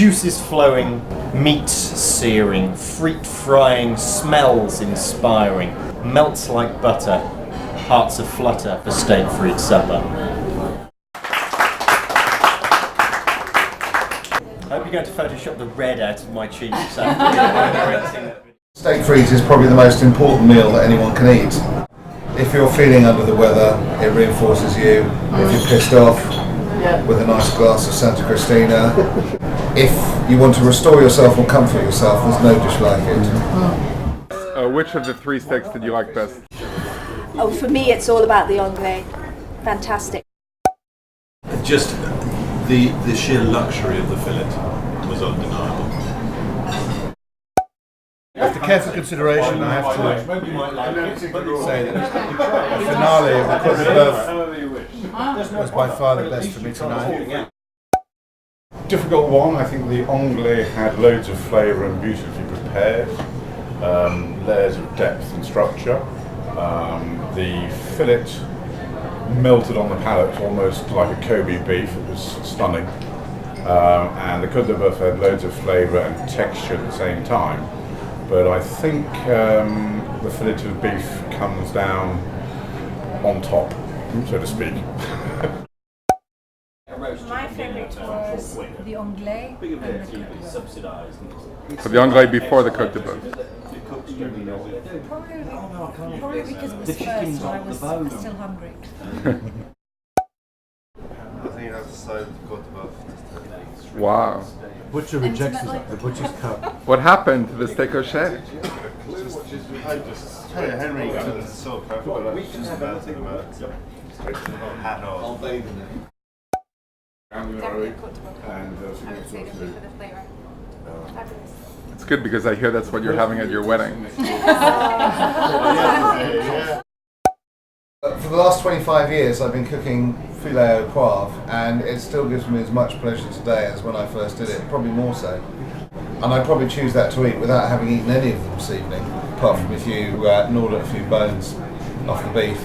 Juices flowing, meat searing, frite frying, smells inspiring, melts like butter, hearts a flutter for steak frites supper. I hope you're going to Photoshop the red out of my cheeks. Steak frites is probably the most important meal that anyone can eat. If you're feeling under the weather, it reinforces you. If you're pissed off, with a nice glass of Santa Cristina. If you want to restore yourself or comfort yourself, there's no dish like it. Which of the three steaks did you like best? Oh, for me it's all about the onglet. Fantastic. Just the sheer luxury of the fillet was undeniable. After careful consideration, I have to say that the finale of the Côte de boeuf was by far the best for me tonight. Difficult one. I think the onglet had loads of flavour and beautifully prepared, layers of depth and structure. The fillet melted on the palate almost like a Kobe beef. It was stunning. And the Côte de boeuf had loads of flavour and texture at the same time. But I think the fillet of beef comes down on top, so to speak. My favourite was the onglet and the Côte de boeuf. So the onglet before the Côte de boeuf. Probably because it was first when I was still hungry. I think you have to side with the Côte de boeuf. Wow. Butcher rejects the butcher's cut. What happened to the Steak O'Shea? Henry is so perfect, but that's just a bad thing about it. Hat on. It's good because I hear that's what you're having at your wedding. For the last 25 years I've been cooking filet au poivre, and it still gives me as much pleasure today as when I first did it, probably more so. And I'd probably choose that to eat without having eaten any of them this evening, apart from if you gnawed at a few bones off the beef.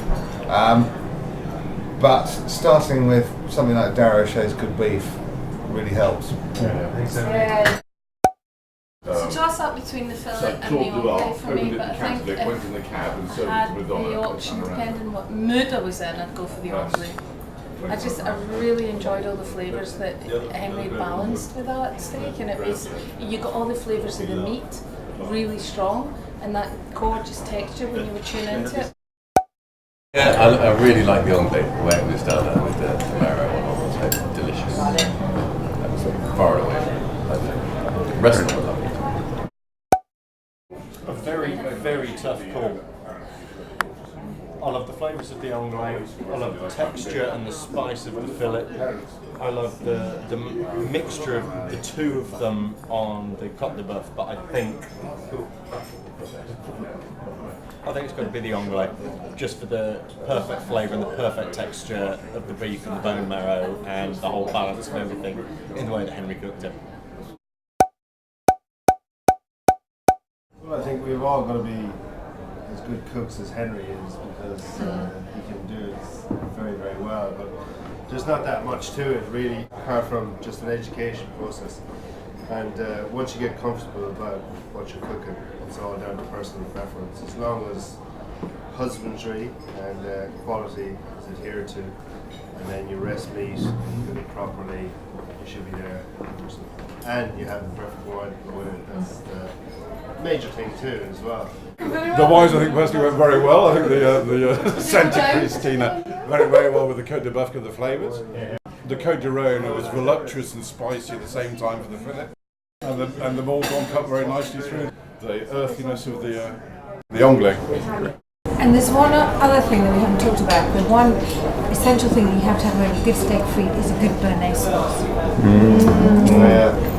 But starting with something like Darragh O'Shea's good beef really helps. It's a toss-up between the fillet and the onglet for me, but I think if I had the option, depending what mood I was in, I'd go for the onglet. I really enjoyed all the flavours that Henry balanced with that steak, and it was, you got all the flavours of the meat really strong, and that gorgeous texture when you would tune into it. Yeah, I really like the onglet, the way it was done with the marrow and all. It's delicious. That was far away. The rest of them were lovely. A very tough call. I love the flavours of the onglet, I love the texture and the spice of the fillet, I love the mixture of the two of them on the Côte de boeuf, but I think it's got to be the onglet, just for the perfect flavour and the perfect texture of the beef and the bone marrow and the whole balance of everything in the way that Henry cooked it. Well, I think we've all got to be as good cooks as Henry is, because he can do it very, very well. But there's not that much to it really, apart from just an education process. And once you get comfortable about what you're cooking, it's all down to personal preference. As long as husbandry and quality is adhered to, and then you rest meat, you cook it properly, you should be there. And you have the perfect wine to go with it. That's the major thing too, as well. The wines, I think, personally went very well. I think the Santa Cristina very, very well with the Côte de boeuf and the flavours. The Côtes-du-Rhône was voluptuous and spicy at the same time for the fillet. And the Morgon cut very nicely through the earthiness of the onglet. And there's one other thing that we haven't talked about. The one essential thing that you have to have with a good steak frite is a good béarnaise sauce. Yeah.